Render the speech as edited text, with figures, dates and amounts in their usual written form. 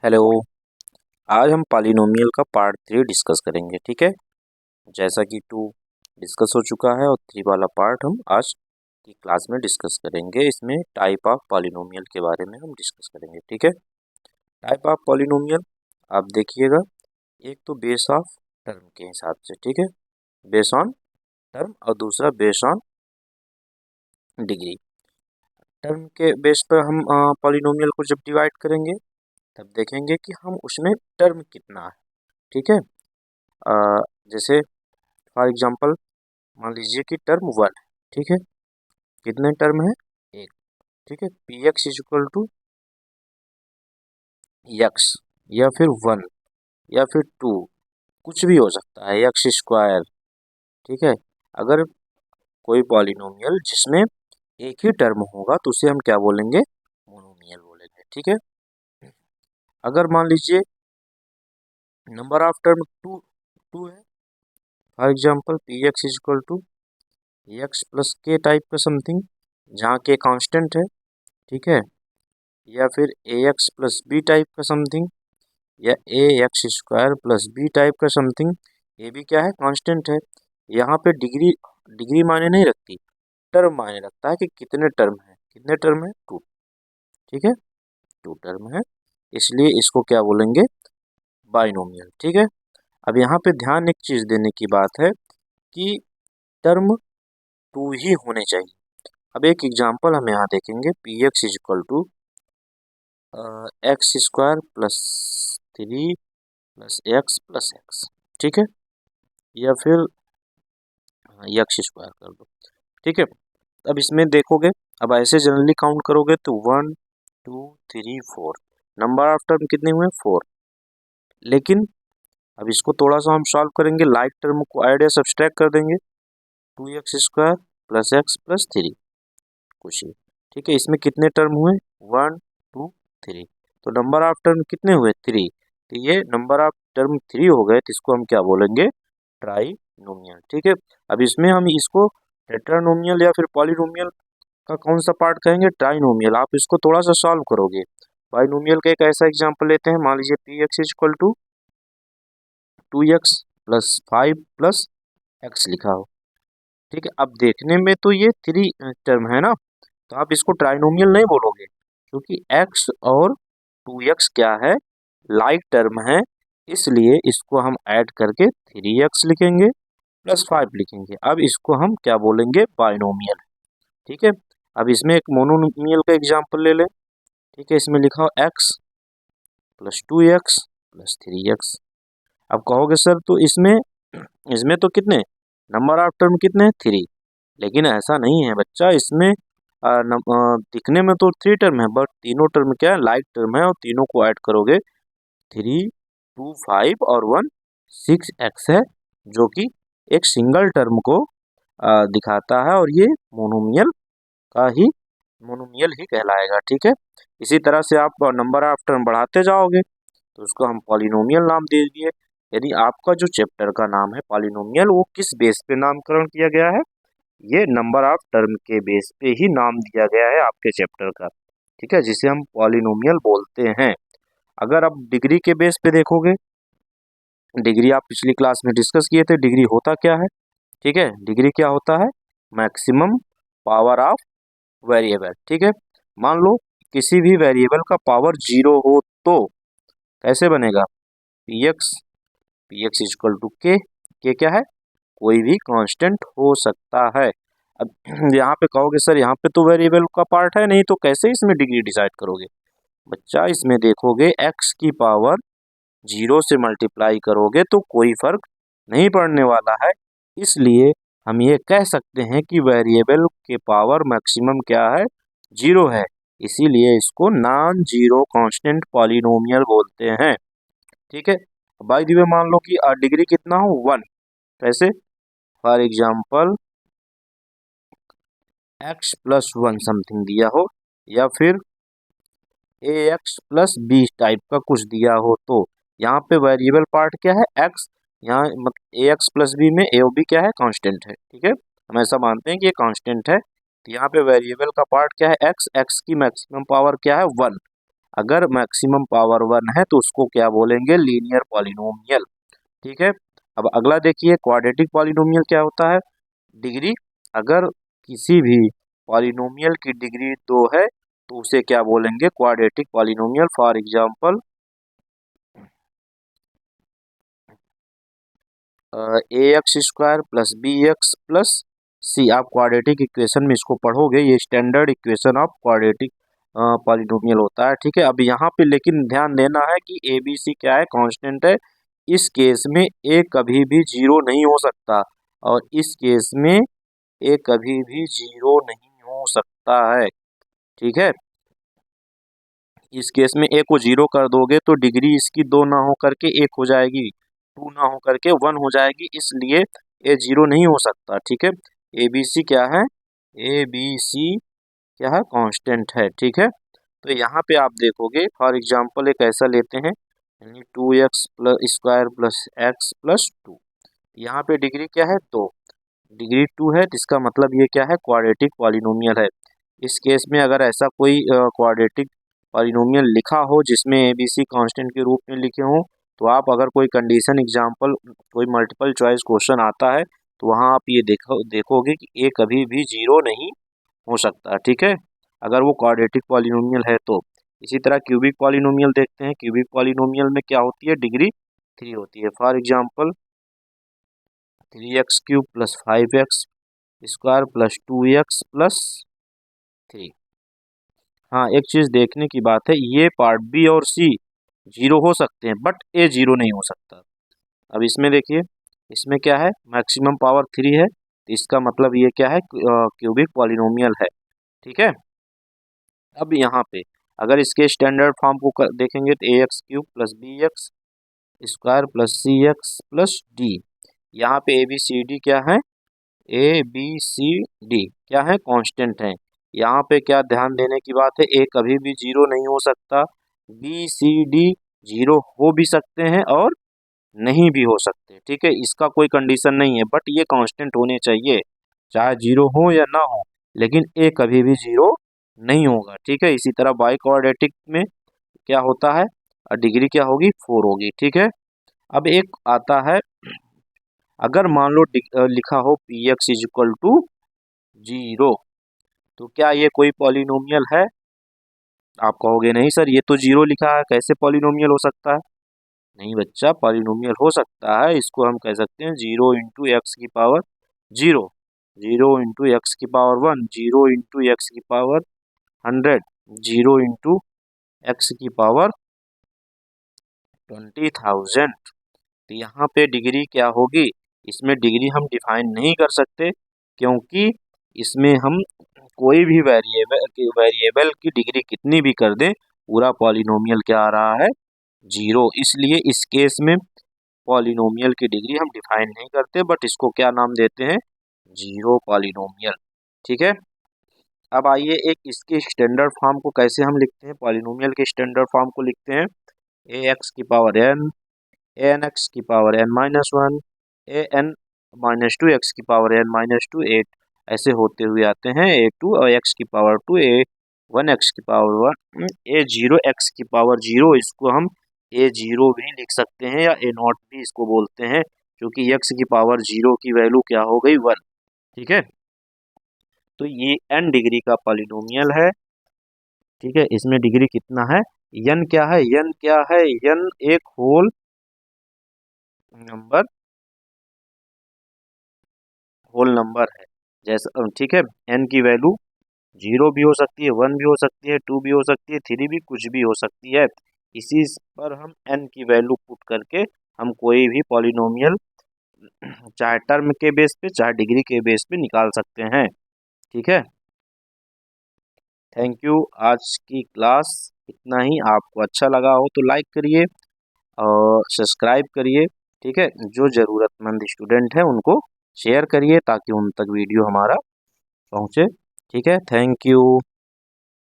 Hello. आज हम polynomial का पार्ट 3 डिस्कस करेंगे। ठीक है, जैसा कि 2 डिस्कस हो चुका है और 3 वाला पार्ट हम आज की क्लास में डिस्कस करेंगे। इसमें टाइप ऑफ पॉलिनोमियल के बारे में हम डिस्कस करेंगे। ठीक है, टाइप ऑफ पॉलिनोमियल आप देखिएगा, एक तो बेस ऑफ टर्म के हिसाब से, ठीक है, बेस ऑन टर्म, और दूसरा बेस ऑन डिग्री। टर्म के बेस पर हम पॉलिनोमियल को जब डिवाइड करेंगे तब देखेंगे कि हम उसमें टर्म कितना है। ठीक है, जैसे फॉर एग्जांपल मान लीजिए कि टर्म 1 है। ठीक है, कितने टर्म है? एक। ठीक है, P X is equal to X, या फिर 1, या फिर 2, कुछ भी हो सकता है, एक्स स्क्वायर। ठीक है, अगर कोई पॉलिनोमियल जिसमें एक ही टर्म होगा तो उसे हम क्या बोलेंगे? मोनोमियल बोलेंगे। ठीक है, अगर मान लीजिए नंबर ऑफ टर्म टू है, for example P X is equal to X plus K type का समथिंग, जहाँ के कांस्टेंट है। ठीक है, या फिर A X plus B type का समथिंग, या A X square plus B type का समथिंग। ए भी क्या है? कांस्टेंट है। यहाँ पे डिग्री डिग्री मायने नहीं रखती, टर्म मायने रखता है कि कितने टर्म है। कितने टर्म है? 2। ठीक है, 2 टर्म है, इसलिए इसको क्या बोलेंगे? बाइनोमियल। ठीक है, अब यहाँ पे ध्यान एक चीज देने की बात है कि टर्म 2 ही होने चाहिए। अब एक एग्जांपल हम यहाँ देखेंगे, P X is equal to X square plus 3 plus X plus X. ठीक है, या फिर एक्स स्क्वायर कर दो। ठीक है, अब इसमें देखोगे, अब ऐसे जनरली काउंट करोगे तो 1 2 3 4, नंबर ऑफ टर्म कितने हुए? 4। लेकिन अब इसको थोड़ा सा हम सॉल्व करेंगे, लाइक टर्म को ऐड या सब्सट्रैक्ट कर देंगे, 2x square plus X plus 3 कुछ ही। ठीक है, इसमें कितने टर्म हुए? 1 2 3, तो नंबर ऑफ टर्म कितने हुए? 3। तो ये नंबर ऑफ टर्म 3 हो गए, तो इसको हम क्या बोलेंगे? ट्राइनोमियल। ठीक है, अब इसमें हम इसको टेट्रानोमियल या फिर पॉलिनोमियल का कौन सा पार्ट कहेंगे? ट्राइनोमियल। आप इसको थोड़ा सा सॉल्व करोगे, बाइनोमियल का एक ऐसा एग्जांपल लेते हैं, मान लीजिए P X is equal to 2x plus 5 plus X लिखा हो। ठीक है, अब देखने में तो ये 3 टर्म है ना, तो आप इसको ट्राइनोमियल नहीं बोलोगे, क्योंकि x और 2x क्या है? लाइक टर्म है, इसलिए इसको हम ऐड करके 3x लिखेंगे प्लस 5 लिखेंगे। अब इसको हम क्या बोलेंगे? बाइनोमियल। ठीक है, अब इसमें एक मोनोमियल का एग्जांपल ले लें। ठीक है, इसमें लिखा हो x plus 2x plus 3x। अब कहोगे सर तो इसमें इसमें तो कितने नंबर ऑफ टर्म कितने हैं? 3। लेकिन ऐसा नहीं है बच्चा, इसमें दिखने में तो 3 टर्म है, बट तीनों टर्म क्या है? लाइक टर्म है, और तीनों को ऐड करोगे 3 2 5 और 1 6x है, जो कि एक सिंगल टर्म को दिखाता है, और ये मोनोमियल का ही मोनोमियल ही कहलाएगा। ठीक है, इसी तरह से आप नंबर ऑफ टर्म बढ़ाते जाओगे तो उसको हम पॉलिनोमियल नाम दे दिए। यदि आपका जो चैप्टर का नाम है पॉलिनोमियल, वो किस बेस पे नामकरण किया गया है? ये नंबर ऑफ टर्म के बेस पे ही नाम दिया गया है आपके चैप्टर का। ठीक है, जिसे हम पॉलिनोमियल बोलते हैं। अगर आप डिग्री के बेस पे देखोगे, डिग्री आप पिछली क्लास में डिस्कस किए थे, डिग्री होता क्या है? ठीक है, डिग्री क्या होता है? Maximum power of variable. ठीक है, मान लो किसी भी वेरिएबल का पावर 0 हो तो कैसे बनेगा? पी एक्स इक्वल टू के क्या है? कोई भी कांस्टेंट हो सकता है। अब यहाँ पे कहोगे सर यहाँ पे तो वेरिएबल का पार्ट है नहीं, तो कैसे इसमें डिग्री डिसाइड करोगे? बच्चा, इसमें देखोगे x की पावर 0 से मल्टीप्लाई करोगे तो कोई फर्क नहीं पड़ने वाला है, इसलिए हम ये कह सकते हैं कि वेरिएबल के पावर मैक्सिमम क्या है? 0 है, इसीलिए इसको नॉन जीरो कांस्टेंट पॉलिनोमियल बोलते हैं। ठीक है, बाय द वे मान लो कि डिग्री कितना हो? 1। कैसे? For example x plus 1 something दिया हो, या फिर A X plus B type का कुछ दिया हो, तो यहाँ पे वेरिएबल पार्ट क्या है? x। यहाँ मतलब ए एक्स प्लस बी में ए और बी क्या है? कांस्टेंट है। ठीक है, हम ऐसा मानते हैं कि ये कांस्टेंट है, तो यहाँ पे वेरिएबल का पार्ट क्या है? x। x की मैक्सिमम पावर क्या है? 1। अगर मैक्सिमम पावर 1 है तो उसको क्या बोलेंगे, लीनियर पॉलिनोमियल। ठीक है। अब अगला देखिए, क्वाड्रेटिक पॉलिनोमियल क्या होता है। डिग्री, अगर किसी भी पॉलिनोमियल की डिग्री 2 है तो उसे क्या बोलेंगे, quadratic polynomial. For example A X square plus B X plus C. आप क्वाड्रेटिक इक्वेशन में इसको पढ़ोगे, ये standard equation of quadratic polynomial होता है। ठीक है। अब यहाँ पे लेकिन ध्यान देना है कि ए बी सी क्या है, कांस्टेंट है। इस केस में ए कभी भी जीरो नहीं हो सकता, और इस केस में ए कभी भी जीरो नहीं हो सकता है। ठीक है। इस केस में ए को जीरो कर दोगे तो डिग्री इसकी 2 ना हो करके 1 हो जाएगी, 2 ना हो करके 1 हो जाएगी, इसलिए ए जीरो नहीं हो सकता। ठीक है। ए बी सी क्या है, ए बी सी क्या है, कांस्टेंट है। ठीक है। तो यहाँ पे आप देखोगे, फॉर एग्जांपल एक ऐसा लेते हैं, यानी 2x plus square plus X plus 2। यहाँ पे डिग्री क्या है, 2, डिग्री 2 है, तो इसका मतलब ये क्या है, क्वाड्रेटिक पॉलिनोमियल है। इस केस में अगर ऐसा कोई क्वाड्रेटिक पॉलिनोमियल लिखा हो जिसमें ए बी सी कांस्टेंट के रूप में लिखे हों, तो आप अगर कोई कंडीशन एग्जांपल, कोई मल्टीपल चॉइस क्वेश्चन आता है तो वहाँ आप ये देखोगे कि ए कभी भी जीरो नहीं हो सकता। ठीक है, अगर वो क्वाड्रेटिक पॉलिनोमियल है तो। इसी तरह क्यूबिक पॉलिनोमियल देखते हैं। क्यूबिक पॉलिनोमियल में क्या होती है, डिग्री 3 होती है। For example 3x³ plus 5x square plus 2x plus 3। हाँ, एक चीज़ देखने की बात है, ये पार्ट बी और सी जीरो हो सकते हैं बट ए जीरो नहीं हो सकता। अब इसमें देखिए, इसमें क्या है, मैक्सिमम पावर 3 है, तो इसका मतलब ये क्या है, क्यूबिक पॉलिनोमियल है। ठीक है। अब यहाँ पे अगर इसके स्टैंडर्ड फॉर्म को देखेंगे तो ax³ plus B X square plus C X plus D. यहाँ पे ए बी सी डी क्या है, ए बी सी डी क्या है, कांस्टेंट है। यहाँ पे क्या ध्यान देने की बात है, ए कभी भी जीरो नहीं हो सकता, बी सी डी जीरो हो भी सकते हैं और नहीं भी हो सकते। ठीक है, इसका कोई कंडीशन नहीं है, बट ये कांस्टेंट होने चाहिए, चाहे जीरो हो या ना हो, लेकिन ए कभी भी जीरो नहीं होगा। ठीक है। इसी तरह बाई क्वाड्रेटिक में क्या होता है, डिग्री क्या होगी, 4 होगी। ठीक है। अब एक आता है, अगर मान लो लिखा हो P X is equal to 0, तो क्या ये कोई पॉलिनोमियल है। आप कहोगे नहीं सर, ये तो 0 लिखा है, कैसे पॉलिनोमियल हो सकता है। नहीं बच्चा, पॉलिनोमियल हो सकता है, इसको हम कह सकते हैं 0 इंटू एक्स की पावर 0, 0 इंटू एक्स की पावर 1, 0 इंटू एक्स की पावर 100, 0 इंटू एक्स की पावर 20,000। तो यहाँ पे डिग्री क्या होगी, इसमें डिग्री हम डिफाइन नहीं कर सकते, क्योंकि इसमें हम कोई भी वेरिएबल की डिग्री कितनी भी कर दें, पूरा पॉलिनोमियल क्या आ रहा है, 0। इसलिए इस केस में पॉलिनोमियल की डिग्री हम डिफाइन नहीं करते, बट इसको क्या नाम देते हैं, 0 पॉलिनोमियल। ठीक है। अब आइए एक इसके स्टैंडर्ड फॉर्म को कैसे हम लिखते हैं, पॉलिनोमियल के स्टैंडर्ड फॉर्म को लिखते हैं, ए एक्स की power n, A N x की power n-1, A N -2 x की पावर n-2, 8 ऐसे होते हुए आते हैं, a2 और x की पावर 2, a1 एक्स की पावर 1, a0 एक्स की पावर 0, इसको हम a0 भी लिख सकते हैं या a0 भी इसको बोलते हैं, क्योंकि x की पावर 0 की वैल्यू क्या हो गई, 1। ठीक है। तो ये n डिग्री का पॉलिनोमियल है। ठीक है, इसमें डिग्री कितना है, n क्या है, n क्या है, n एक होल नंबर, होल नंबर है। जैसा ठीक है, n की वैल्यू 0 भी हो सकती है, 1 भी हो सकती है, 2 भी हो सकती है, 3 भी, कुछ भी हो सकती है। इसी पर हम n की वैल्यू पुट करके हम कोई भी पॉलिनोमियल चाहे टर्म के बेस पे चाहे डिग्री के बेस पे निकाल सकते हैं। ठीक है। Thank you. आज की क्लास इतना ही। आपको अच्छा लगा हो तो लाइक करिए और सब्सक्राइब करिए। ठीक है, जो ज़रूरतमंद स्टूडेंट है उनको शेयर करिए ताकि उन तक वीडियो हमारा पहुँचे। ठीक है, थैंक यू।